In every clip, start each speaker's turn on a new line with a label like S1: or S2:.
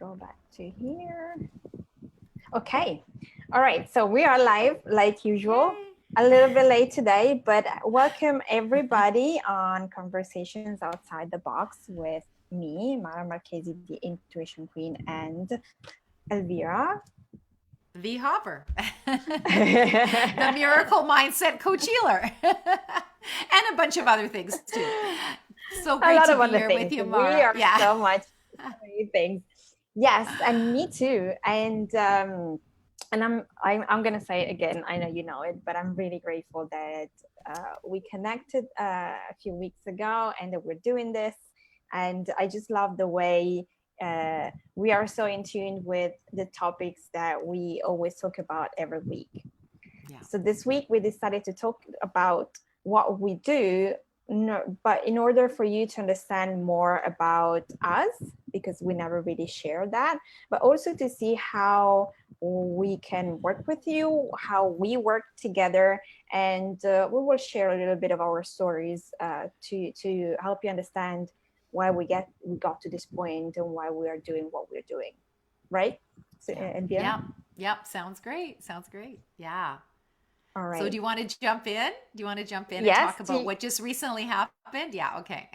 S1: go back to here. Okay. All right. So we are live like usual.
S2: Yay.
S1: A little bit late today, but welcome everybody on Conversations Outside the Box with me, Mara Marchesi, the Intuition Queen, and Elvira.
S2: The Hopper, the Miracle Mindset Coach Healer, and a bunch of other things too. So
S1: A
S2: great
S1: lot
S2: to
S1: of
S2: be
S1: other
S2: here with
S1: things.
S2: you,
S1: We
S2: Mara.
S1: are
S2: Yeah.
S1: so much many things. Yes, and me too. And I'm gonna say it again. I know you know it, but I'm really grateful that we connected a few weeks ago, and that we're doing this. And I just love the way we are so in tune with the topics that we always talk about every week.
S2: Yeah.
S1: So this week we decided to talk about what we do, no, but in order for you to understand more about us, because we never really share that, but also to see how we can work with you, how we work together, and we will share a little bit of our stories to help you understand why we got to this point and why we are doing what we're doing, right? So,
S2: Yeah.
S1: Elvira?
S2: Yep. Yep. Sounds great. Sounds great. Yeah.
S1: All
S2: So
S1: right.
S2: do you want to jump in? Do you want to jump in and
S1: Yes.
S2: talk about what just recently happened? Yeah. Okay.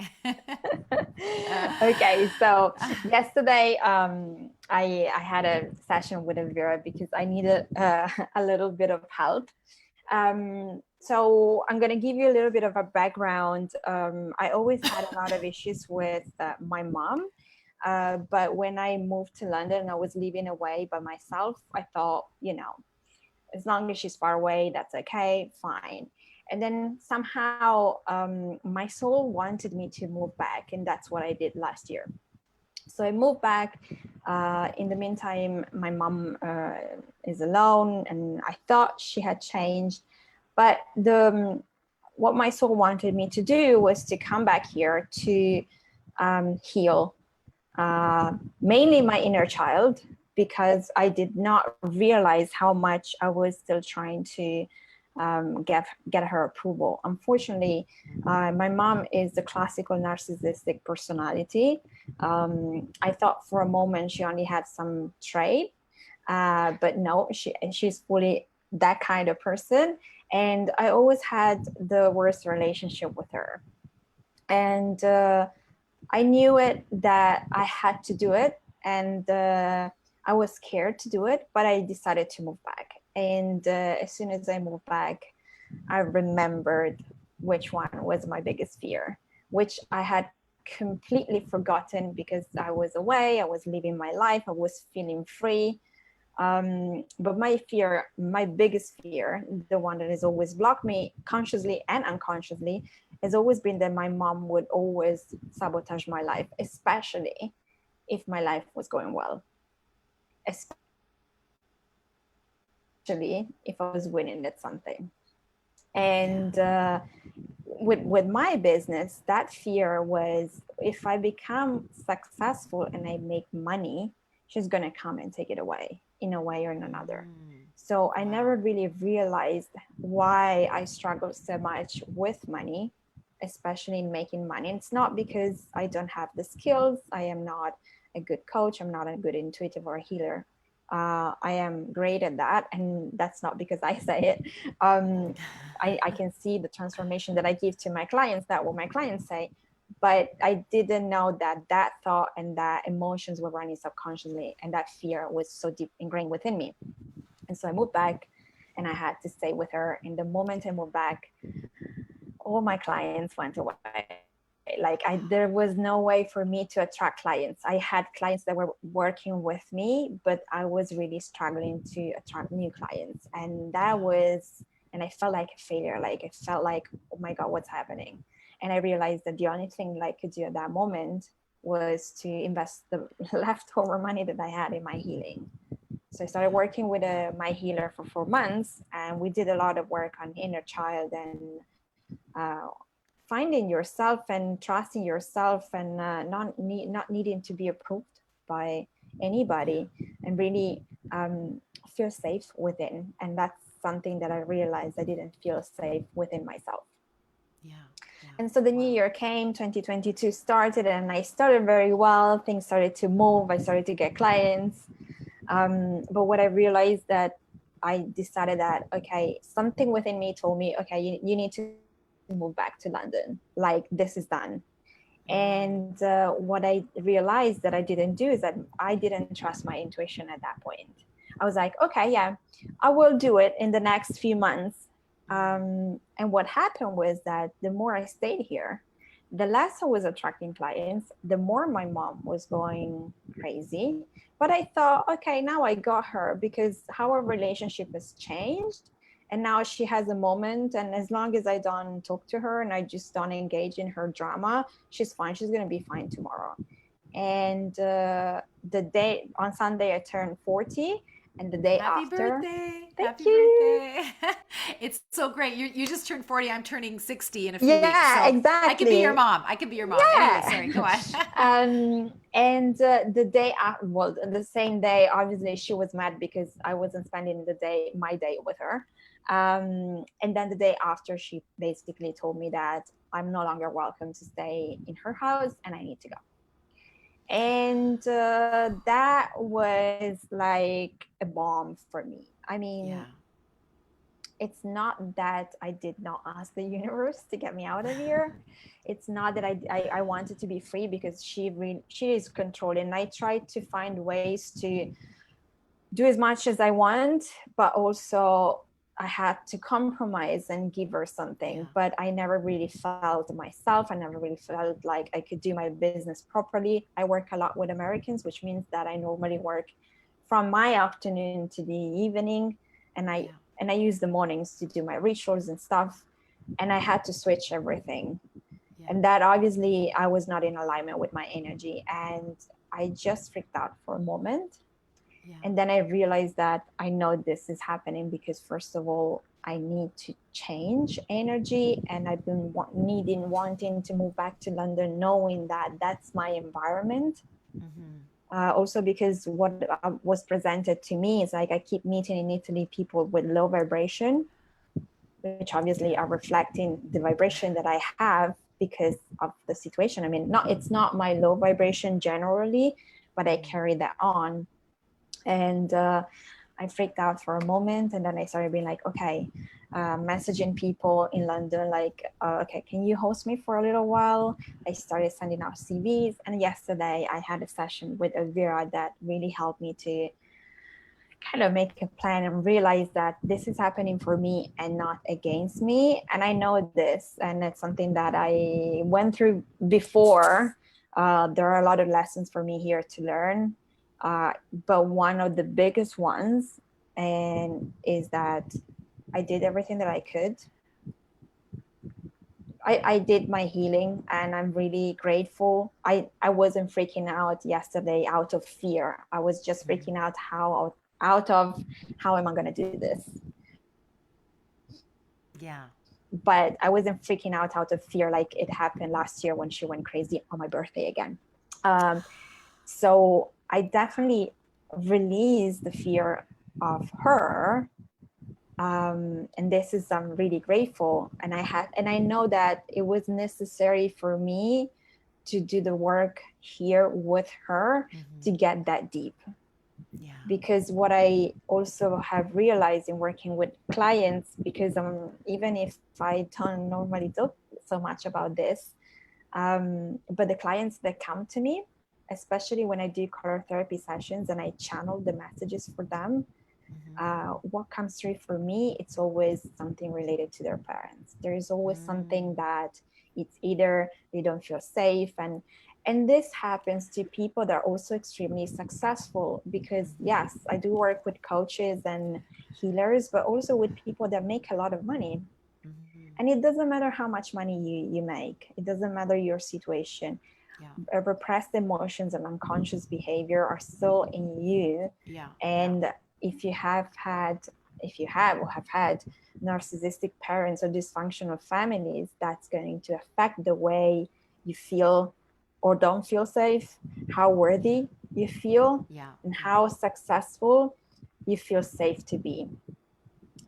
S1: Okay, so yesterday I had a session with Elvira because I needed a little bit of help. So I'm gonna give you a little bit of a background. I always had a lot of issues with my mom, but when I moved to London, I was living away by myself. I thought, as long as she's far away, that's okay, fine. And then somehow my soul wanted me to move back, and that's what I did last year. So I moved back. In the meantime, my mom is alone, and I thought she had changed. But what my soul wanted me to do was to come back here to heal mainly my inner child, because I did not realize how much I was still trying to get her approval. Unfortunately, my mom is the classical narcissistic personality. I thought for a moment she only had some trait, but no, she's fully that kind of person. And I always had the worst relationship with her. And I knew it that I had to do it, and I was scared to do it, but I decided to move back. And as soon as I moved back, I remembered which one was my biggest fear, which I had completely forgotten because I was away, I was living my life, I was feeling free. But my biggest fear, the one that has always blocked me consciously and unconsciously, has always been that my mom would always sabotage my life, especially if my life was going well, especially if I was winning at something.
S2: Yeah.
S1: And with my business, that fear was, if I become successful and I make money, she's going to come and take it away in a way or in another.
S2: Mm.
S1: So I
S2: Wow.
S1: never really realized why I struggled so much with money, especially in making money. It's not because I don't have the skills. I am not a good coach. I'm not a good intuitive or a healer. I am great at that, and that's not because I say it. I can see the transformation that I give to my clients, that what my clients say, but I didn't know that that thought and that emotions were running subconsciously, and that fear was so deep ingrained within me. And so I moved back, and I had to stay with her. And the moment I moved back, all my clients went away. There was no way for me to attract clients. I had clients that were working with me, but I was really struggling to attract new clients. And that
S2: Yeah.
S1: was, and I felt like a failure. Like I felt like, oh my God, what's happening? And I realized that the only thing that I could do at that moment was to invest the leftover money that I had in my healing. So I started
S2: Yeah.
S1: working with my healer for 4 months, and we did a lot of work on inner child and uh, finding yourself and trusting yourself, and not needing to be approved by
S2: Yeah.
S1: anybody, and really feel safe within. And that's something that I realized I didn't feel safe within myself.
S2: Yeah. Yeah.
S1: And so the new year came, 2022 started, and I started very well. Things started to move. I started to get clients. But what I realized that I decided that, okay, something within me told me, okay, you need to move back to London. Like, this is done. And what I realized that I didn't do is that I didn't trust my intuition at that point. I was like, okay, yeah, I will do it in the next few months. And what happened was that the more I stayed here, the less I was attracting clients, the more my mom was going crazy. But I thought, okay, now I got her, because our relationship has changed. And now she has a moment. And as long as I don't talk to her and I just don't engage in her drama, she's fine. She's going to be fine tomorrow. And the day on Sunday, I turned 40. And the day
S2: Happy
S1: after,
S2: birthday.
S1: thank
S2: Happy
S1: you.
S2: birthday. It's so great. You just turned 40. I'm turning 60 in a few weeks.
S1: Yeah,
S2: So I could be your
S1: exactly.
S2: mom. I could be your mom. Anyway, sorry,
S1: Yeah.
S2: go on.
S1: And the day after, well, the same day, obviously she was mad because I wasn't spending my day with her. And then the day after, she basically told me that I'm no longer welcome to stay in her house and I need to go. And that was like a bomb for me. I mean,
S2: Yeah.
S1: it's not that I did not ask the universe to get me out of here. It's not that I wanted to be free, because she is controlling. I tried to find ways to do as much as I want, but also I had to compromise and give her
S2: Yeah.
S1: something. But I never really felt myself. I never really felt like I could do my business properly. I work a lot with Americans, which means that I normally work from my afternoon to the evening, and I
S2: Yeah.
S1: and I use the mornings to do my rituals and stuff. And I had to switch everything.
S2: Yeah.
S1: And that, obviously, I was not in alignment with my energy. And I just freaked out for a moment.
S2: Yeah.
S1: And then I realized that I know this is happening because, first of all, I need to change energy. And I've been wanting to move back to London, knowing that that's my environment.
S2: Mm-hmm.
S1: Also, because what was presented to me is like I keep meeting in Italy people with low vibration, which obviously
S2: Yeah.
S1: are reflecting the vibration that I have because of the situation. I mean, it's not my low vibration generally, but I
S2: Mm-hmm.
S1: carry that on. And I freaked out for a moment, and then I started being like, okay, messaging people in London, like, okay, can you host me for a little while? I started sending out CVs, and yesterday I had a session with Elvira that really helped me to kind of make a plan and realize that this is happening for me and not against me. And I know this, and it's something that I went through before. There are a lot of lessons for me here to learn. But one of the biggest ones and is that I did everything that I could. I did my healing, and I'm really grateful. I wasn't freaking out yesterday out of fear. I was just freaking
S2: Mm-hmm.
S1: out of how am I going to do this?
S2: Yeah.
S1: But I wasn't freaking out of fear like it happened last year when she went crazy on my birthday again. Um, so I definitely released the fear of her. And this is, I'm really grateful. And I know that it was necessary for me to do the work here with her
S2: Mm-hmm.
S1: to get that deep.
S2: Yeah.
S1: Because what I also have realized in working with clients, because even if I don't normally talk so much about this, but the clients that come to me, especially when I do color therapy sessions and I channel the messages for them,
S2: Mm-hmm.
S1: what comes through for me, it's always something related to their parents. There is always something that it's either they don't feel safe, and this happens to people that are also extremely successful, because yes, I do work with coaches and healers, but also with people that make a lot of money.
S2: Mm-hmm.
S1: And it doesn't matter how much money you make, it doesn't matter your situation.
S2: Yeah.
S1: Repressed emotions and unconscious behavior are still in you.
S2: Yeah. Yeah.
S1: And if you have had if you have or have had narcissistic parents or dysfunctional families, that's going to affect the way you feel or don't feel safe, how worthy you feel,
S2: Yeah.
S1: and
S2: Yeah.
S1: how successful you feel safe to be.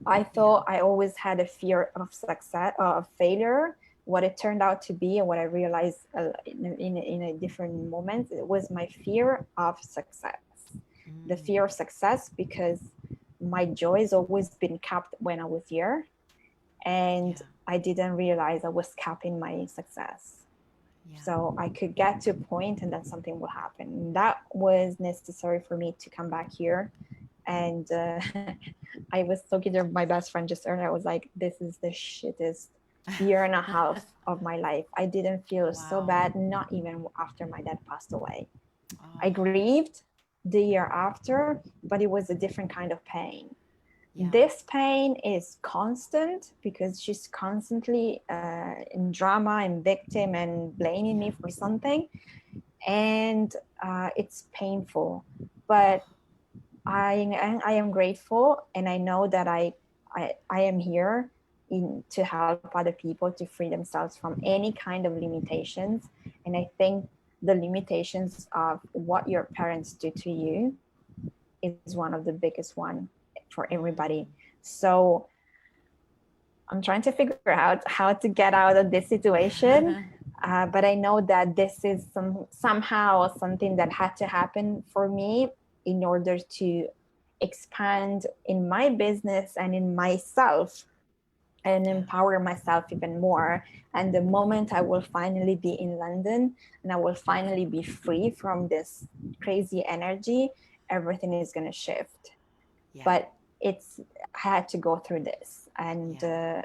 S1: I
S2: Yeah.
S1: thought I always had a fear of success, of failure, what it turned out to be, and what I realized in a different moment, it was my fear of success. The fear of success, because my joy has always been capped when I was here, and I didn't realize I was capping my success. So I could get to a point and then something will happen. That was necessary for me to come back here. And I was talking to my best friend just earlier. I was like, this is the shittest year and a half of my life. I didn't feel so bad, not even after my dad passed away. I grieved the year after, but it was a different kind of pain. This pain is constant because she's constantly in drama and victim and blaming me for something. And it's painful, but I am grateful, and I know that I am here to help other people to free themselves from any kind of limitations. And I think the limitations of what your parents do to you is one of the biggest one for everybody. So I'm trying to figure out how to get out of this situation. But I know that this is somehow something that had to happen for me in order to expand in my business and in myself and empower myself even more. And the moment I will finally be in London and I will finally be free from this crazy energy, everything is going to shift. But I had to go through this. And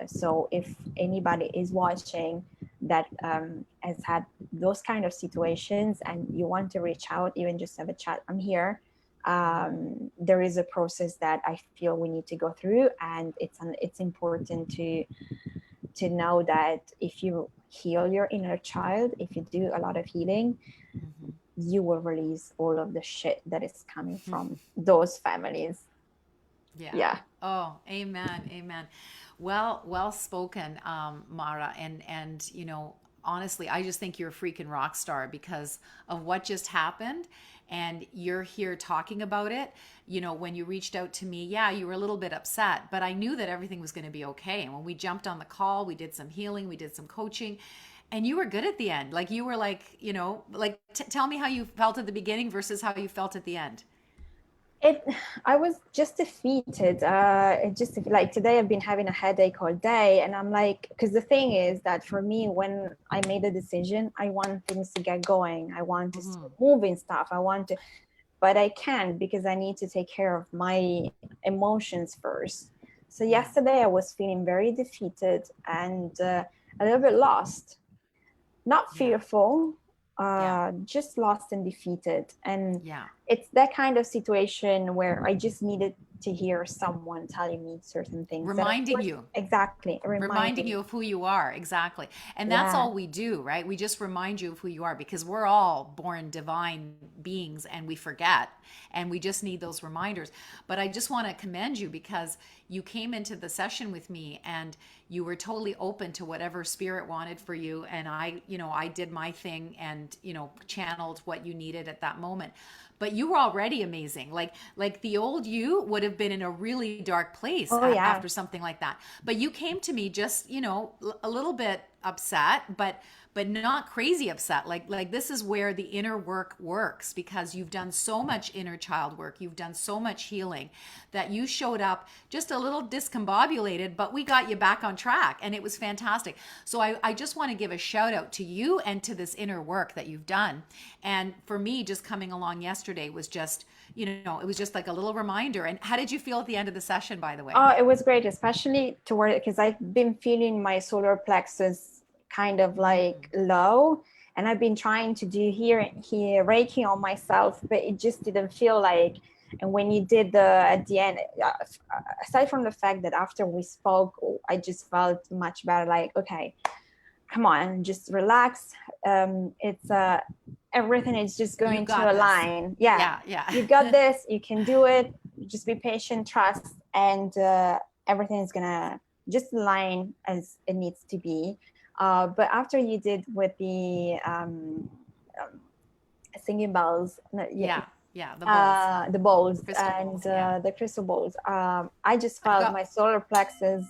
S1: so if anybody is watching that has had those kind of situations and you want to reach out, even just have a chat, I'm here. There is a process that I feel we need to go through, and it's important to know that if you heal your inner child, if you do a lot of healing, you will release all of the shit that is coming from those families. Yeah.
S2: Oh, amen. Amen. Well spoken, Mara. And, you know, honestly, I just think you're a freaking rock star because of what just happened. And you're here talking about it. You know, when you reached out to me, you were a little bit upset, but I knew that everything was going to be okay. And when we jumped on the call, we did some healing, we did some coaching, and you were good at the end. Like you were like, you know, like tell me how you felt at the beginning versus how you felt at the end.
S1: I was just defeated. Just like today, I've been having a headache all day, and I'm like, because the thing is that for me, when I made a decision, I want things to get going. I want to start moving stuff. But I can't because I need to take care of my emotions first. So yesterday, I was feeling very defeated and a little bit lost, not fearful. Just lost and defeated. And it's that kind of situation where I just needed to hear someone telling me certain things.
S2: Reminding you.
S1: Exactly.
S2: Reminding you of who you are. Exactly. And that's all we do, right? We just remind you of who you are because we're all born divine beings and we forget. And we just need those reminders. But I just want to commend you because you came into the session with me and you were totally open to whatever spirit wanted for you. And I did my thing and, channeled what you needed at that moment. But you were already amazing. Like the old you would have been in a really dark place after something like that. But you came to me just, a little bit upset, but not crazy upset. Like this is where the inner work works because you've done so much inner child work. You've done so much healing that you showed up just a little discombobulated, but we got you back on track and it was fantastic. So I just want to give a shout out to you and to this inner work that you've done. And for me, just coming along yesterday was just, it was just like a little reminder. And how did you feel at the end of the session, by the way?
S1: Oh, it was great, especially because I've been feeling my solar plexus kind of like low, and I've been trying to do here Reiki on myself, but it just didn't feel like. And when you did at the end, aside from the fact that after we spoke, I just felt much better. Like, okay, come on, just relax. It's everything is just going to align. Yeah. You got this. You can do it. Just be patient, trust, and everything is gonna just align as it needs to be. But after you did with the singing bells,
S2: the bowls,
S1: the crystal balls, I just felt my solar plexus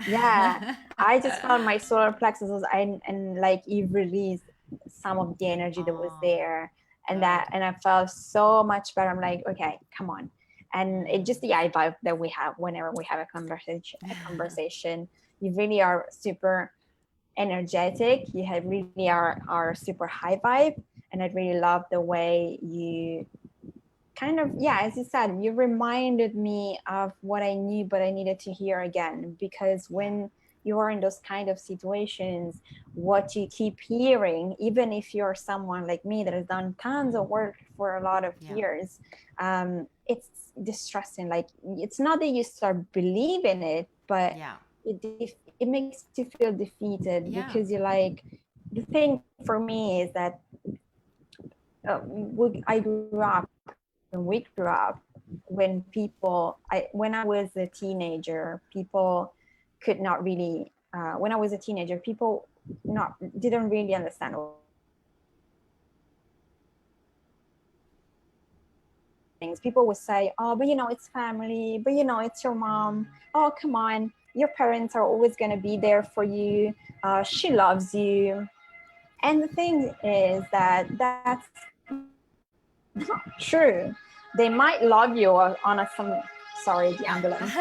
S1: Yeah, I just found my solar plexus was, and like you released some of the energy that was
S2: Oh,
S1: there, and
S2: good.
S1: that, and I felt so much better. I'm like, okay, come on. And it just
S2: Mm.
S1: the eye vibe that we have whenever we have a conversation, you really are super energetic. You have really are super high vibe, and I really love the way you kind of, yeah, as you said, you reminded me of what I knew but I needed to hear again, because
S2: Yeah,
S1: when you are in those kind of situations, what you keep hearing, even if you're someone like me that has done tons of work for a lot of
S2: yeah,
S1: years, it's distressing. Like, it's not that you start believing it, but
S2: yeah,
S1: it makes you feel defeated, because
S2: yeah.
S1: you're like, the thing for me is that I grew up, when we grew up, when I was a teenager, people could not really, when I was a teenager, people not didn't really understand things. People would say, oh, but it's family, but it's your mom.
S2: Mm.
S1: Oh, come on, your parents are always going to be there for you. She loves you. And the thing is that that's not true. They might love you on a some, sorry, the ambulance.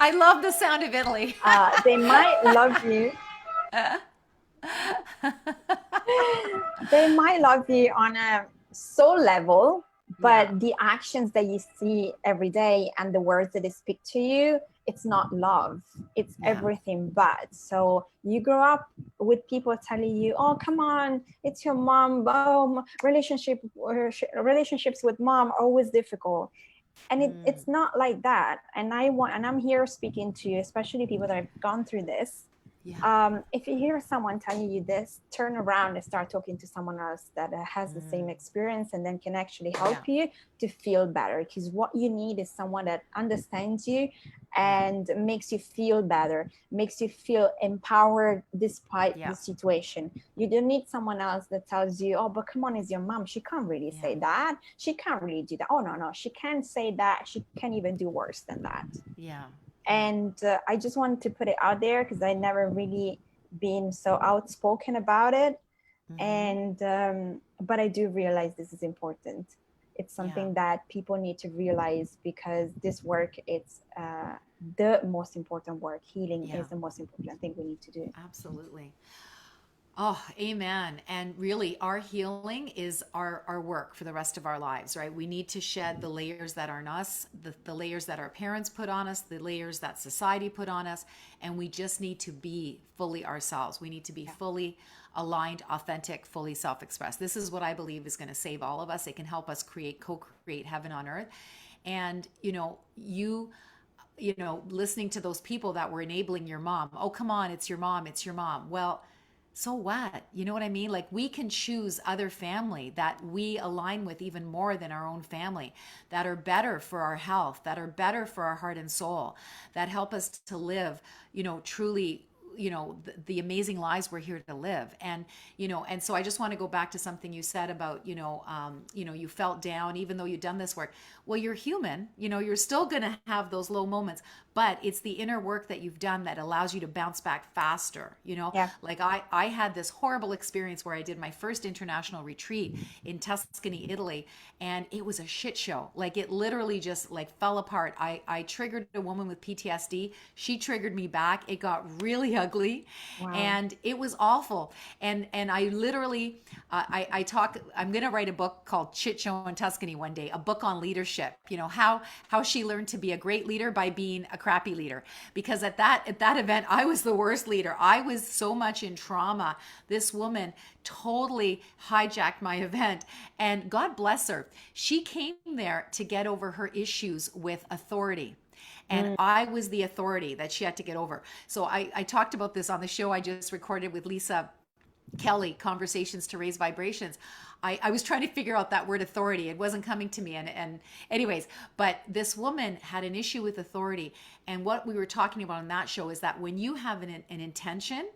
S2: I love the sound of Italy.
S1: They might love you. They might love you on a soul level,
S2: Yeah,
S1: but the actions that you see every day and the words that they speak to you, it's not love. It's
S2: yeah,
S1: everything but. So you grow up with people telling you, "Oh, come on, it's your mom. Oh, relationships with mom are always difficult." And
S2: mm,
S1: it's not like that. And I'm here speaking to, especially people that have gone through this.
S2: yeah,
S1: If you hear someone telling you this, turn around and start talking to someone else that has the same
S2: mm,
S1: experience, and then can actually
S2: yeah,
S1: help you to feel better. Because what you need is someone that understands you
S2: yeah,
S1: and makes you feel better, makes you feel empowered despite
S2: yeah,
S1: the situation. You don't need someone else that tells you, oh, but come on, it's your mom. She can't really
S2: yeah,
S1: say that. She can't really do that. Oh, no, no, she can't say that. She can even do worse than that.
S2: yeah, yeah.
S1: And I just wanted to put it out there because I never really been so outspoken about it.
S2: Mm-hmm.
S1: And but I do realize this is important. It's
S2: Yeah,
S1: something that people need to realize, because this work, it's the most important work. Healing
S2: yeah,
S1: is the most important thing we need to do.
S2: absolutely. Oh, amen. And really, our healing is our work for the rest of our lives, right? We need to shed the layers that aren't us, the layers that our parents put on us, the layers that society put on us. And we just need to be fully ourselves. We need to be
S1: Yeah.
S2: fully aligned, authentic, fully self expressed. This is what I believe is going to save all of us. It can help us co create heaven on earth. And, listening to those people that were enabling your mom. Oh, come on, it's your mom, it's your mom. Well, so what? You know what I mean? Like, we can choose other family that we align with even more than our own family, that are better for our health, that are better for our heart and soul, that help us to live, truly, the amazing lives we're here to live. And so I just want to go back to something you said about, you felt down even though you've done this work. Well, you're human, you're still going to have those low moments, but it's the inner work that you've done that allows you to bounce back faster.
S1: Yeah.
S2: Like I had this horrible experience where I did my first international retreat in Tuscany, Italy, and it was a shit show. Like, it literally just like fell apart. I triggered a woman with PTSD. She triggered me back. It got really ugly,
S1: Wow.
S2: and it was awful. And I literally, I talk. I'm gonna write a book called Shit Show in Tuscany one day. A book on leadership. How she learned to be a great leader by being a crappy leader. Because at that event, I was the worst leader. I was so much in trauma. This woman totally hijacked my event, and God bless her. She came there to get over her issues with authority. And
S1: Mm.
S2: I was the authority that she had to get over. So I talked about this on the show I just recorded with Lisa Kelly, Conversations to Raise Vibrations. I was trying to figure out that word authority. It wasn't coming to me. And anyways, but this woman had an issue with authority. And what we were talking about on that show is that when you have an intention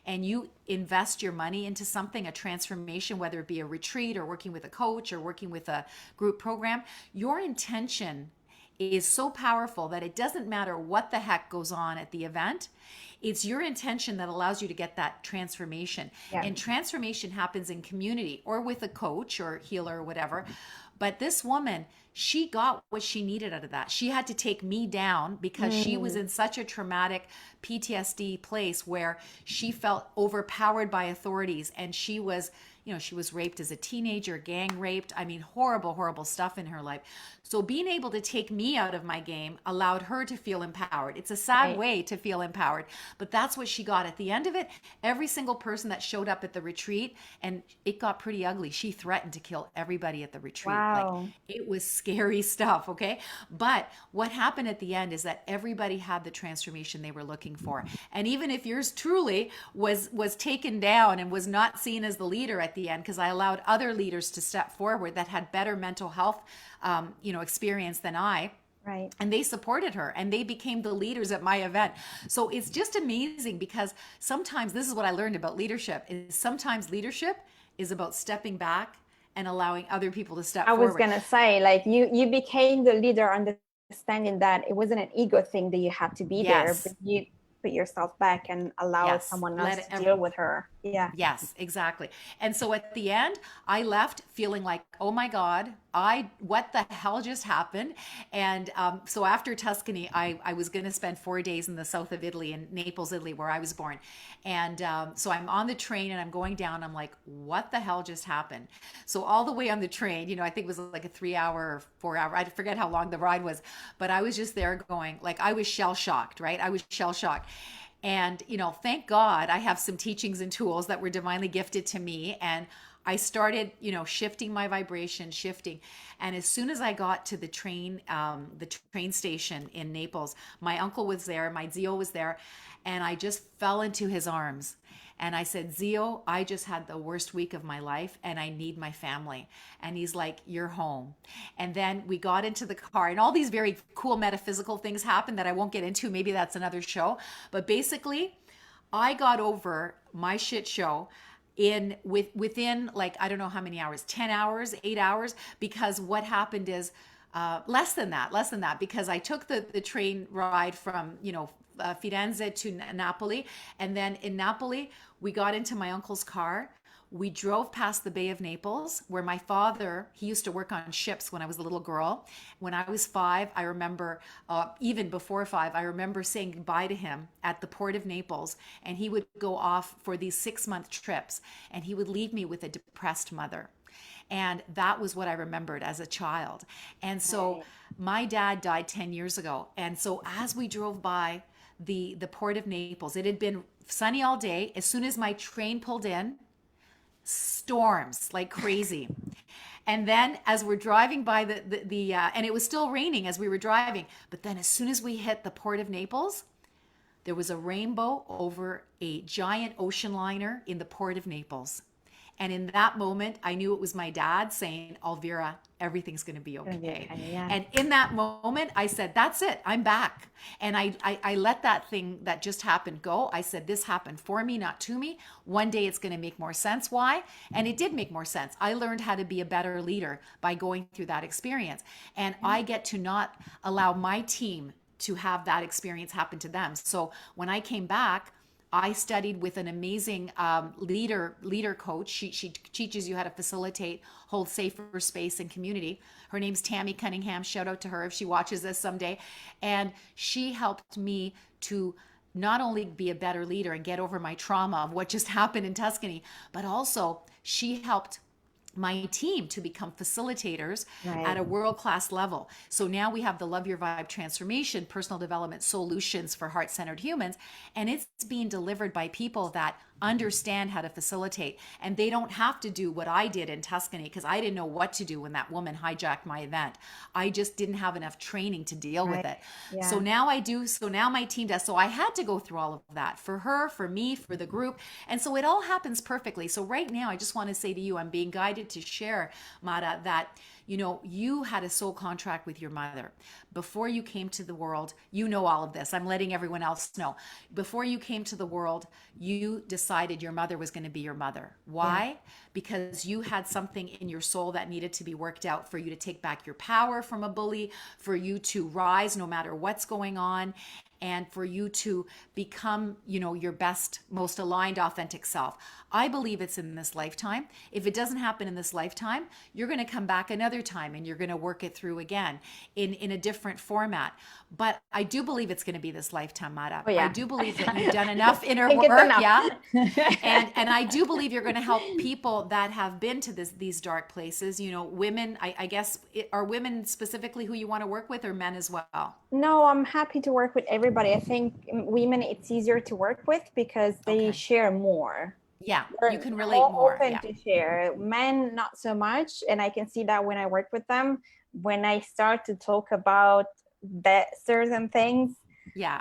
S2: and you invest your money into something, a transformation, whether it be a retreat or working with a coach or working with a group program, your intention is so powerful that it doesn't matter what the heck goes on at the event. It's your intention that allows you to get that transformation.
S1: Yeah.
S2: And transformation happens in community or with a coach or healer or whatever. But this woman, she got what she needed out of that. She had to take me down because she was in such a traumatic PTSD place where she felt overpowered by authorities, and she was, she was raped as a teenager, gang raped. I mean, horrible, horrible stuff in her life. So being able to take me out of my game allowed her to feel empowered. It's a sad way to feel empowered, but that's what she got at the end of it. Every single person that showed up at the retreat, and it got pretty ugly. She threatened to kill everybody at the retreat.
S1: Wow.
S2: Like, it was scary stuff. Okay. But what happened at the end is that everybody had the transformation they were looking for. And even if yours truly was taken down and was not seen as the leader at the end, because I allowed other leaders to step forward that had better mental health experience than I.
S1: Right.
S2: And they supported her and they became the leaders at my event. So it's just amazing, because sometimes this is what I learned about leadership, is sometimes leadership is about stepping back and allowing other people to step forward.
S1: I was going to say, like, you became the leader, understanding that it wasn't an ego thing that you had to be there, but you put yourself back and allow someone else to deal with her. Yeah.
S2: Yes, exactly. And so at the end, I left feeling like, oh my God, what the hell just happened? And so after Tuscany, I was going to spend 4 days in the south of Italy, in Naples, Italy, where I was born. And so I'm on the train and I'm going down. I'm like, what the hell just happened? So all the way on the train, I think it was like a 3-hour or 4-hour, I forget how long the ride was, but I was just there going, like, I was shell shocked, right? I was shell shocked. And, thank God I have some teachings and tools that were divinely gifted to me. And I started, shifting my vibration, shifting. And as soon as I got to the train station in Naples, my uncle was there, my Zio was there, and I just fell into his arms. And I said, Zio, I just had the worst week of my life and I need my family. And he's like, you're home. And then we got into the car, and all these very cool metaphysical things happened that I won't get into. Maybe that's another show. But basically, I got over my shit show within, like, I don't know how many hours, 10 hours, 8 hours, because what happened is less than that, because I took the train ride from, Firenze to Napoli. And then in Napoli, we got into my uncle's car. We drove past the Bay of Naples, where my father, he used to work on ships when I was a little girl. When I was 5, I remember, even before 5, I remember saying goodbye to him at the port of Naples. And he would go off for these 6-month trips, and he would leave me with a depressed mother. And that was what I remembered as a child. And so my dad died 10 years ago. And so as we drove by the port of Naples, it had been sunny all day. As soon as my train pulled in, storms like crazy. And then as we're driving by and it was still raining as we were driving, but then as soon as we hit the port of Naples, there was a rainbow over a giant ocean liner in the port of Naples. And in that moment, I knew it was my dad saying, Elvira, everything's going to be okay.
S1: Yeah.
S2: And in that moment, I said, that's it. I'm back. And I let that thing that just happened go. I said, this happened for me, not to me. One day it's going to make more sense. Why? And it did make more sense. I learned how to be a better leader by going through that experience. And I get to not allow my team to have that experience happen to them. So when I came back, I studied with an amazing leader coach. She teaches you how to facilitate, hold safer space and community. Her name's Tammy Cunningham. Shout out to her if she watches this someday. And she helped me to not only be a better leader and get over my trauma of what just happened in Tuscany, but also she helped my team to become facilitators at a world-class level. So now we have the Love Your Vibe transformation, personal development solutions for heart-centered humans. And it's being delivered by people that understand how to facilitate. And they don't have to do what I did in Tuscany, because I didn't know what to do when that woman hijacked my event. I just didn't have enough training to deal with it. Yeah. So now I do. So now my team does. So I had to go through all of that for her, for me, for the group. And so it all happens perfectly. So right now, I just want to say to you, I'm being guided to share, Mara, that you had a soul contract with your mother. Before you came to the world, all of this. I'm letting everyone else know. Before you came to the world, you decided your mother was going to be your mother. Why? Yeah. because you had something in your soul that needed to be worked out for you to take back your power from a bully, for you to rise no matter what's going on, and for you to become, your best, most aligned, authentic self. I believe it's in this lifetime. If it doesn't happen in this lifetime, you're going to come back another time and you're going to work it through again in a different format. But I do believe it's going to be this lifetime, Mara.
S1: Oh
S2: I
S1: yeah.
S2: do believe that you've done enough
S1: I
S2: inner
S1: think it's
S2: work,
S1: enough.
S2: yeah. And I do believe you're going to help people that have been to these dark places. Women. I guess are women specifically who you want to work with, or men as well?
S1: No, I'm happy to work with everybody. I think women, it's easier to work with because they
S2: Okay.
S1: share more.
S2: Yeah, you
S1: They're
S2: can relate
S1: more
S2: more.
S1: open
S2: Yeah.
S1: to share. Men, not so much. And I can see that when I work with them, when I start to talk about that certain things,
S2: Yeah.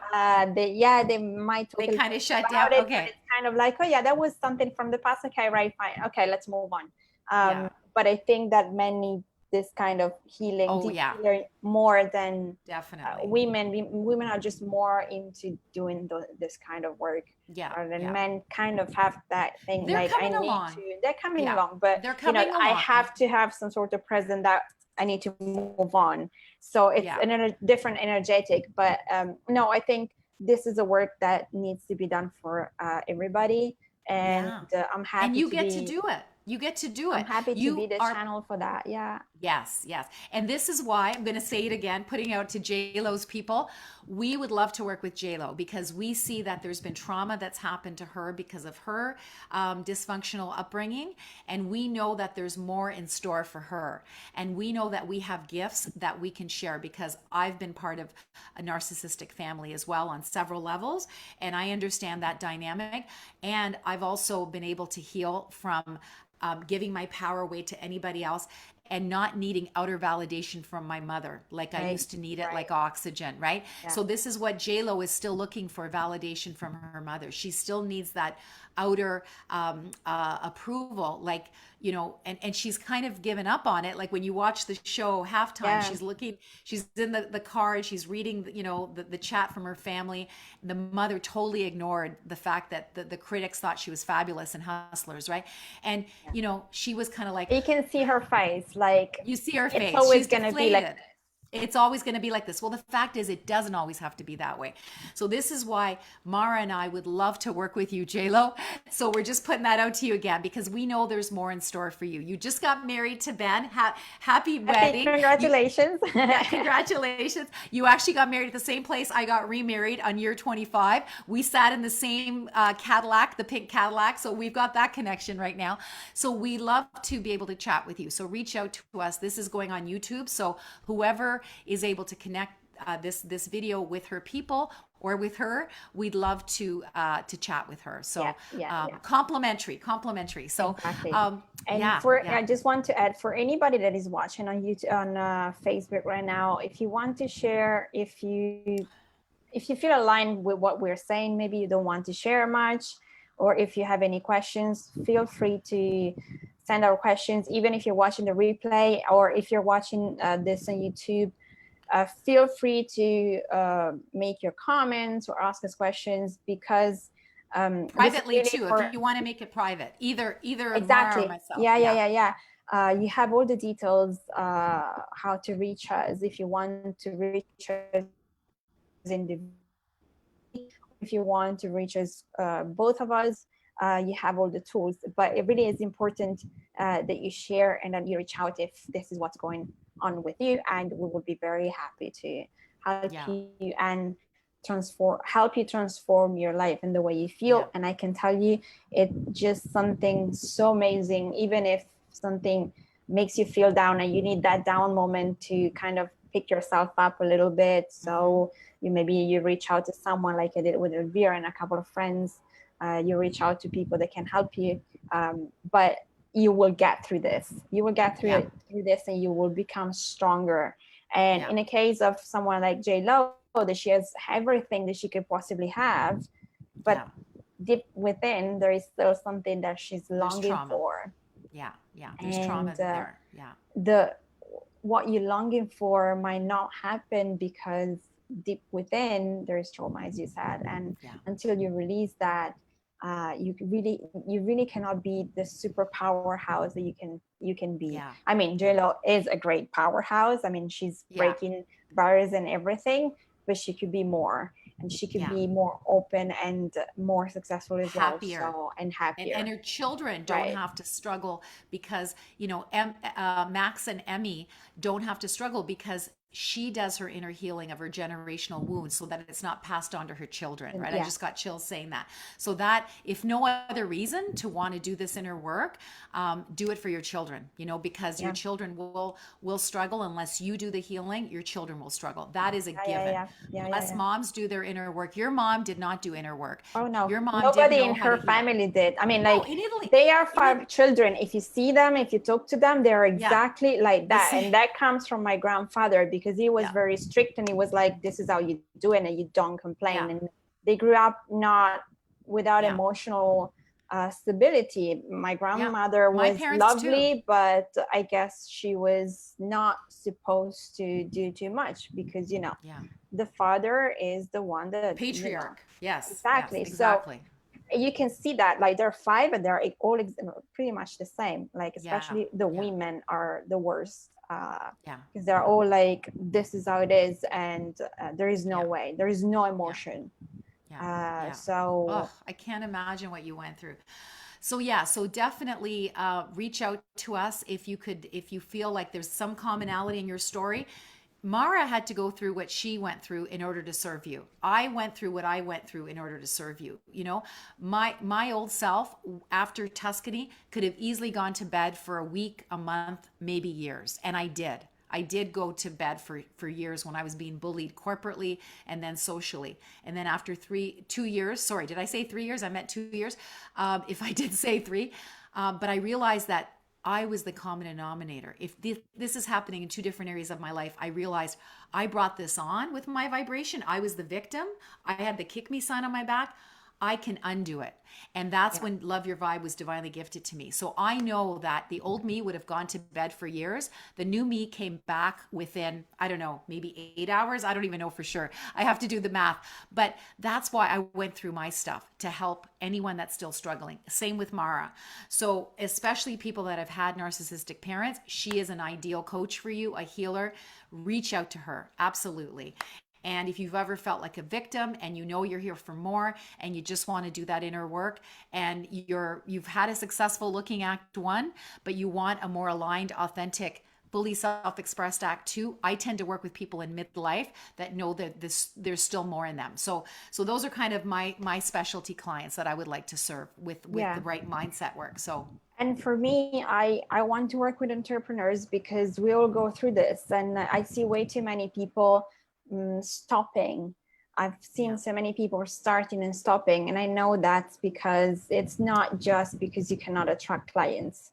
S1: they might talk
S2: They
S1: a little
S2: kind of
S1: bit
S2: shut down.
S1: about it, but
S2: Okay.
S1: it's kind of like, oh yeah, that was something from the past. Okay, right, fine. Okay, let's move on.
S2: Yeah.
S1: But I think that men need this kind of healing,
S2: Oh
S1: deep
S2: yeah,
S1: healing, more than
S2: definitely.
S1: women. Women are just more into doing this kind of work.
S2: Yeah.
S1: And
S2: Yeah.
S1: men kind of have that thing,
S2: They're
S1: like I
S2: coming
S1: need
S2: along.
S1: to. They're coming
S2: Yeah.
S1: along, but
S2: They're coming
S1: I
S2: along.
S1: have to have some sort of present that I need to move on. So it's
S2: Yeah.
S1: different energetic. But no, I think this is a work that needs to be done for everybody, and
S2: Yeah.
S1: I'm
S2: And
S1: happy
S2: you
S1: to
S2: get to
S1: be.
S2: do it. You get to do
S1: I'm
S2: it.
S1: happy to be
S2: You
S1: the
S2: are.
S1: channel for that. Yeah.
S2: Yes, yes. And this is why I'm going to say it again, putting out to JLo's people. We would love to work with JLo because we see that there's been trauma that's happened to her because of her dysfunctional upbringing. And we know that there's more in store for her. And we know that we have gifts that we can share because I've been part of a narcissistic family as well on several levels. And I understand that dynamic. And I've also been able to heal from giving my power away to anybody else and not needing outer validation from my mother like I
S1: Right.
S2: used to need it
S1: Right.
S2: like oxygen, right?
S1: Yeah.
S2: So this is what JLo is still looking for, validation from her mother. She still needs that outer approval, like, and she's kind of given up on it. Like when you watch the show halftime,
S1: Yeah.
S2: she's in the car, she's reading, the chat from her family. The mother totally ignored the fact that the critics thought she was fabulous in Hustlers, right? And, she was kind of like,
S1: You can see her face, like
S2: you see her
S1: it's
S2: face.
S1: always
S2: She's
S1: gonna be like
S2: deflated. It's always going to be like this. Well, the fact is, it doesn't always have to be that way. So this is why Mara and I would love to work with you, JLo. So we're just putting that out to you again because we know there's more in store for you. You just got married to Ben. Happy wedding.
S1: congratulations.
S2: Yeah, congratulations. You actually got married at the same place I got remarried on year 25. We sat in the same Cadillac, the pink Cadillac. So we've got that connection right now. So we love to be able to chat with you. So reach out to us. This is going on YouTube. So whoever is able to connect this video with her people or with her, we'd love to chat with her. So
S1: Yeah.
S2: complimentary. So
S1: Exactly. And
S2: yeah,
S1: I just want to add, for anybody that is watching on YouTube, on Facebook right now, if you want to share, if you feel aligned with what we're saying, maybe you don't want to share much, or if you have any questions, feel free to send our questions, even if you're watching the replay or if you're watching this on YouTube. Feel free to make your comments or ask us questions, because
S2: privately
S1: really
S2: too, if you want to make it private, either Mara or
S1: exactly.
S2: myself.
S1: Yeah. You have all the details, how to reach us if you want to reach us individually, if you want to reach us, both of us. You have all the tools, but it really is important that you share and that you reach out if this is what's going on with you, and we will be very happy to help you and help you transform your life and the way you feel. And I can tell you, it's just something so amazing. Even if something makes you feel down and you need that down moment to kind of pick yourself up a little bit, so you reach out to someone, like I did with Elvira and a couple of friends. You reach out to people that can help you, but you will get through this. You will get through this, and you will become stronger. And in a case of someone like JLo, that she has everything that she could possibly have, but deep within there is still something that she's longing for.
S2: There's trauma there.
S1: What you're longing for might not happen because deep within there is trauma, as you said, and until you release that, you really cannot be the super powerhouse that you can be.
S2: Yeah.
S1: I mean,
S2: Yeah.
S1: JLo is a great powerhouse. I mean, she's
S2: Yeah.
S1: breaking barriers and everything, but she could be more, and she could
S2: Yeah.
S1: be more open and more successful as well.
S2: Happier.
S1: So, and
S2: And
S1: happier.
S2: her children don't
S1: Right.
S2: have to struggle because, Max and Emmy don't have to struggle because she does her inner healing of her generational wounds so that it's not passed on to her children,
S1: And
S2: right? I
S1: yeah.
S2: just got chills saying that. So that, if no other reason to want to do this inner work, do it for your children, because your
S1: Yeah.
S2: children will struggle unless you do the healing. Your children will struggle. That is a
S1: Yeah. Yeah.
S2: given.
S1: Yeah. Yeah. Yeah.
S2: Unless
S1: Yeah.
S2: moms do their inner work. Your mom did not do inner work.
S1: Oh no,
S2: Your mom didn't
S1: nobody
S2: know
S1: in
S2: how to
S1: her
S2: heal.
S1: family did. I mean,
S2: No,
S1: like
S2: in Italy,
S1: they are
S2: in it,
S1: five children. If you see them, if you talk to them, they're
S2: yeah,
S1: exactly like
S2: the
S1: that.
S2: same,
S1: And that comes from my grandfather because he was
S2: yeah,
S1: very strict and he was like, this is how you do it and you don't complain.
S2: yeah,
S1: And they grew up not without
S2: yeah,
S1: emotional stability. My
S2: yeah.
S1: grandmother
S2: My
S1: was
S2: parents too.
S1: lovely, but I guess she was not supposed to do too much because,
S2: Yeah,
S1: the father is the one that,
S2: patriarch. Yes, yes,
S1: exactly. So
S2: exactly.
S1: you can see that like they're five and they're all pretty much the same, like
S2: Yeah,
S1: especially the
S2: yeah,
S1: women are the worst
S2: yeah,
S1: because they're all like this is how it is and there is no
S2: yeah,
S1: way, there is no
S2: yeah,
S1: emotion.
S2: yeah, yeah. Oh,
S1: So
S2: I can't imagine what you went through. So yeah, so definitely reach out to us if you feel like there's some commonality in your story. Mara had to go through what she went through in order to serve you. I went through what I went through in order to serve you. My old self after Tuscany could have easily gone to bed for a week, a month, maybe years, and I did. I did go to bed for years when I was being bullied corporately and then socially. And then after 2 years, sorry, did I say 3 years? I meant 2 years. If I did say three, but I realized that I was the common denominator. If this is happening in two different areas of my life, I realized I brought this on with my vibration. I was the victim. I had the kick me sign on my back. I can undo it. And that's
S1: yeah,
S2: when Love Your Vibe was divinely gifted to me. So I know that the old me would have gone to bed for years. The new me came back within, I don't know, maybe 8 hours. I don't even know for sure. I have to do the math. But that's why I went through my stuff to help anyone that's still struggling. Same with Mara. So, especially people that have had narcissistic parents, she is an ideal coach for you, a healer. Reach out to her. Absolutely. And if you've ever felt like a victim and you're here for more and you just want to do that inner work and you've had a successful looking act one, but you want a more aligned, authentic, fully self-expressed act two, I tend to work with people in midlife that know that there's still more in them. So those are kind of my specialty clients that I would like to serve with
S1: yeah.
S2: the right mindset work. So
S1: And for me, I want to work with entrepreneurs because we all go through this and I see way too many people stopping. I've
S2: yeah,
S1: seen so many people starting and stopping, and I know that's because it's not just because you cannot attract clients.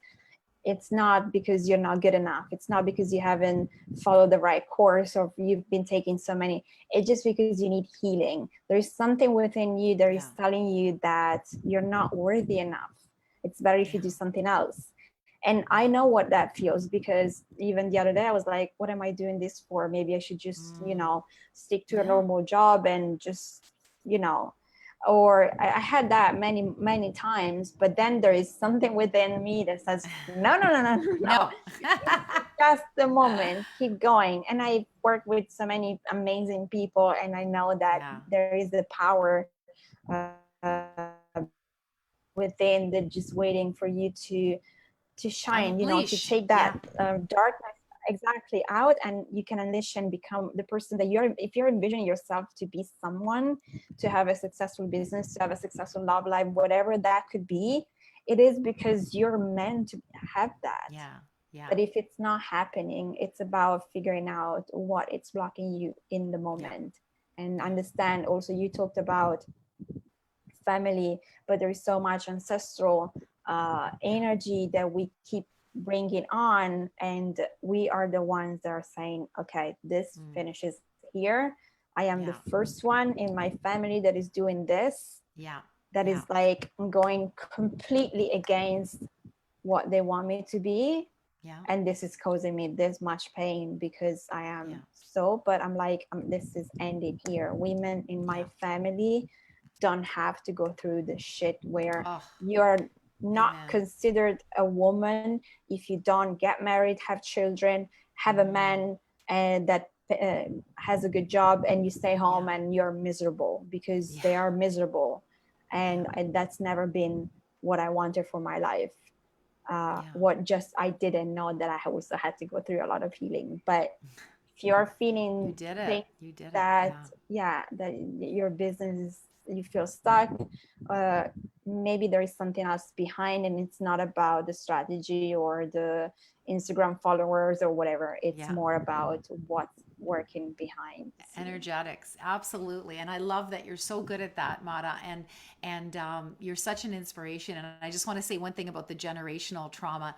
S1: It's not because you're not good enough. It's not because you haven't followed the right course or you've been taking so many. It's just because you need healing. There's something within you that is
S2: yeah,
S1: telling you that you're not worthy enough. It's better if you
S2: yeah,
S1: do something else. And I
S2: yeah.
S1: know what that feels because even the other day I was like, what am I doing this for? Maybe I should just,
S2: Mm,
S1: stick to a
S2: yeah,
S1: normal job and just, you know, or I had that many, many times, but then there is something within me that says, no, no, no, no, no, no.
S2: no.
S1: It's just the moment, keep going. And I work with so many amazing people and I know that
S2: Yeah,
S1: there is a power within that just waiting for you to shine, to
S2: unleash.
S1: take that
S2: Yeah,
S1: darkness exactly out, and you can unleash and become the person that you're. If you're envisioning yourself to be someone, to have a successful business, to have a successful love life, whatever that could be, it is because you're meant to have that.
S2: yeah, yeah,
S1: But if it's not happening, it's about figuring out what it's blocking you in the
S2: yeah,
S1: moment and
S2: yeah,
S1: understand. Also, you talked about family, but there is so much ancestral
S2: yeah.
S1: energy that we keep bringing on, and we are the ones that are saying, okay, this
S2: Mm,
S1: finishes here. I am the
S2: yeah,
S1: first one in my family that is doing this,
S2: yeah,
S1: that
S2: yeah,
S1: is like going completely against what they want me to be,
S2: yeah,
S1: and this is causing me this much pain because I
S2: yeah,
S1: am so, but I'm like, this is ending here. Women in my
S2: yeah,
S1: family don't have to go through the shit where
S2: Oh,
S1: you're not
S2: amen.
S1: considered a woman if you don't get married, have children, have a man and that has a good job, and you stay home
S2: Yeah.
S1: and you're miserable because
S2: Yeah.
S1: they are miserable.
S2: Yeah.
S1: And that's never been what I wanted for my life.
S2: Yeah.
S1: What just I didn't know that I also had to go through a lot of healing. But if you're
S2: You
S1: feeling
S2: did it.
S1: think
S2: You did it.
S1: that,
S2: Yeah.
S1: yeah, that your business, you feel stuck, uh, maybe there is something else behind, and it's not about the strategy or the Instagram followers or whatever. It's
S2: Yeah.
S1: more about what's working behind the scene.
S2: Energetics, absolutely. And I love that you're so good at that, Mara. And you're such an inspiration. And I just want to say one thing about the generational trauma.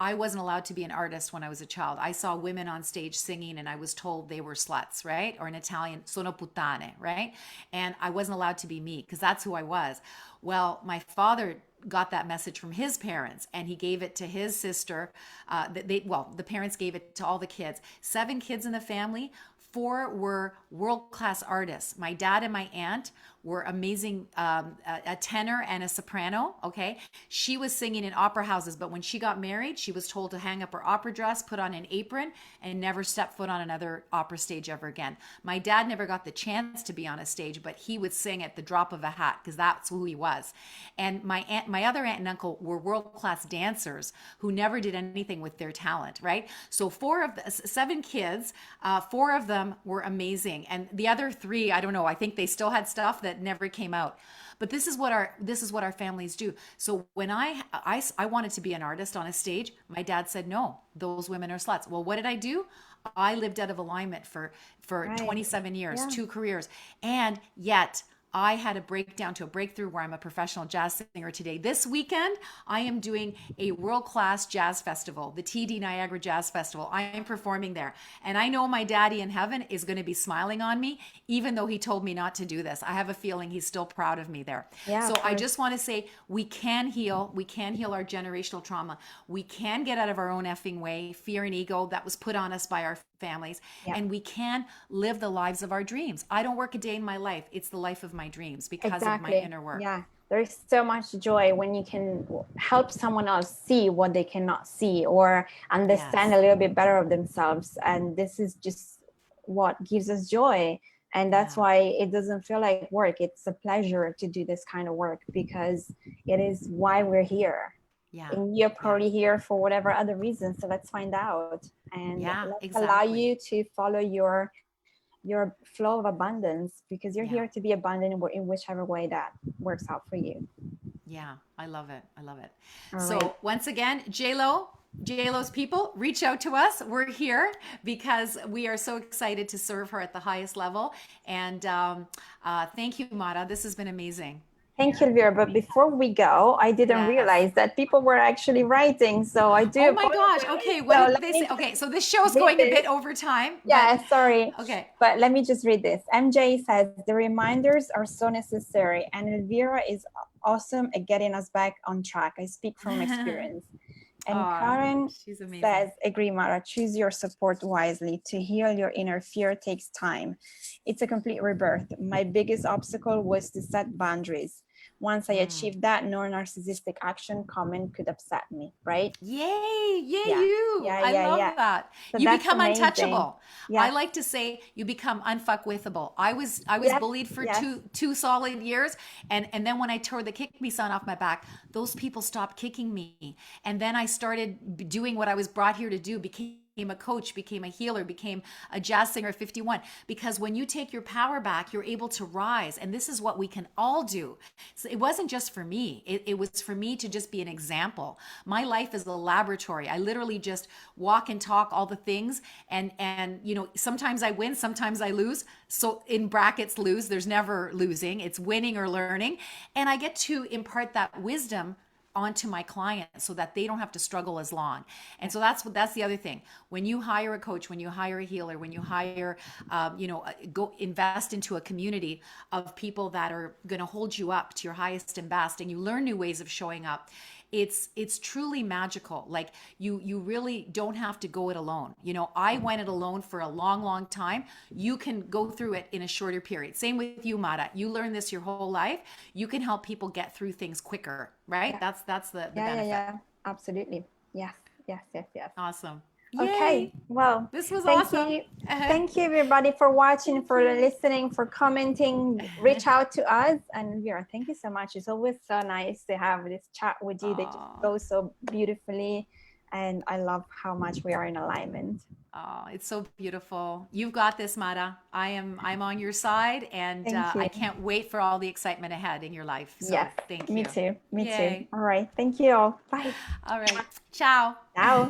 S2: I wasn't allowed to be an artist when I was a child. I saw women on stage singing and I was told they were sluts, right? Or in Italian, sono puttane, right? And I wasn't allowed to be me because that's who I was. Well, my father got that message from his parents and he gave it to his sister. The parents gave it to all the kids. 7 kids in the family. 4 were world class artists. My dad and my aunt were amazing, a tenor and a soprano. Okay. She was singing in opera houses, but when she got married, she was told to hang up her opera dress, put on an apron, and never step foot on another opera stage ever again. My dad never got the chance to be on a stage, but he would sing at the drop of a hat because that's who he was. And my other aunt and uncle were world class dancers who never did anything with their talent, right? So 7 kids, 4 of them were amazing, and the other 3, I don't know. I think they still had stuff that never came out. But this is what our families do. So when I wanted to be an artist on a stage, my dad said no. Those women are sluts. Well, what did I do? I lived out of alignment for
S1: Right.
S2: 27 years,
S1: Yeah.
S2: 2 careers, and yet I had a breakdown to a breakthrough where I'm a professional jazz singer today. This weekend, I am doing a world-class jazz festival, the TD Niagara Jazz Festival. I am performing there. And I know my daddy in heaven is going to be smiling on me, even though he told me not to do this. I have a feeling he's still proud of me there.
S1: Yeah,
S2: So
S1: of
S2: I
S1: course.
S2: just want to say we can heal. We can heal our generational trauma. We can get out of our own effing way, fear and ego that was put on us by our families,
S1: Yeah.
S2: and we can live the lives of our dreams. I don't work a day in my life. It's the life of my dreams because of my
S1: Exactly.
S2: inner work.
S1: Yeah. There's so much joy when you can help someone else see what they cannot see or understand
S2: Yes.
S1: a little bit better of themselves. And this is just what gives us joy. And that's
S2: Yeah.
S1: why it doesn't feel like work. It's a pleasure to do this kind of work because it is why we're here.
S2: Yeah.
S1: And you're
S2: Yeah.
S1: probably here for whatever other reason. So let's find out and
S2: Yeah,
S1: let's allow
S2: exactly.
S1: you to follow your flow of abundance because you're
S2: Yeah.
S1: here to be abundant in whichever way that works out for you.
S2: Yeah. I love it. I love it.
S1: All right.
S2: So once again, JLo's people, reach out to us. We're here because we are so excited to serve her at the highest level. And thank you, Mara. This has been amazing.
S1: Thank you, Elvira. But before we go, I didn't
S2: Yes.
S1: realize that people were actually writing. So I do
S2: Oh my gosh.
S1: apologize.
S2: Okay. What
S1: So
S2: did
S1: let
S2: they
S1: me
S2: say?
S1: just
S2: Okay. So this show is
S1: read
S2: going a
S1: this.
S2: bit over time, but
S1: Yeah, sorry.
S2: okay.
S1: But let me just read this. MJ says the reminders are so necessary, and Elvira is awesome at getting us back on track. I speak from experience. And
S2: Oh,
S1: Karen
S2: she's amazing.
S1: says, agree, Mara, choose your support wisely. To heal your inner fear takes time. It's a complete rebirth. My biggest obstacle was to set boundaries. Once I
S2: Mm.
S1: achieved that, no narcissistic action comment could upset me, right?
S2: Yay, yay
S1: Yeah,
S2: you.
S1: yeah,
S2: I
S1: yeah,
S2: love
S1: yeah.
S2: that.
S1: So
S2: You
S1: that's
S2: become
S1: amazing.
S2: untouchable. I
S1: Yeah,
S2: like to say you become unfuckwithable. I was
S1: yes,
S2: bullied for
S1: yes.
S2: two solid years, and then when I tore the kick me sign off my back, those people stopped kicking me. And then I started doing what I was brought here to do, became a coach, became a healer, became a jazz singer at 51. Because when you take your power back, you're able to rise. And this is what we can all do. So it wasn't just for me, it was for me to just be an example. My life is a laboratory. I literally just walk and talk all the things. And sometimes I win, sometimes I lose. So in brackets, lose, there's never losing, it's winning or learning. And I get to impart that wisdom onto my clients so that they don't have to struggle as long. And so that's the other thing. When you hire a coach, when you hire a healer, when you hire, go invest into a community of people that are going to hold you up to your highest and best, and you learn new ways of showing up. it's truly magical. Like you really don't have to go it alone. You know, I went it alone for a long time. You can go through it in a shorter period. Same with you, Mara. You learn this your whole life. You can help people get through things quicker, right?
S1: Yeah.
S2: That's the
S1: Yeah, yeah,
S2: benefit.
S1: yeah. Absolutely. Yes, yes, yes, yes.
S2: Awesome.
S1: Okay,
S2: Yay.
S1: well,
S2: This was
S1: thank
S2: awesome.
S1: you. Thank you, everybody, for watching,
S2: Thank
S1: for
S2: you.
S1: listening, for commenting. Reach out to us. And Vera, thank you so much. It's always so nice to have this chat with you. They just
S2: Oh,
S1: go so beautifully. And I love how much we are in alignment.
S2: oh, it's so beautiful. You've got this, Mara. I'm on your side, and
S1: Thank
S2: I
S1: you.
S2: can't wait for all the excitement ahead in your life.
S1: Yes,
S2: So thank
S1: me
S2: you.
S1: too. Me too.
S2: Yay.
S1: All right. Thank you all. Bye.
S2: All right. Ciao.
S1: Ciao.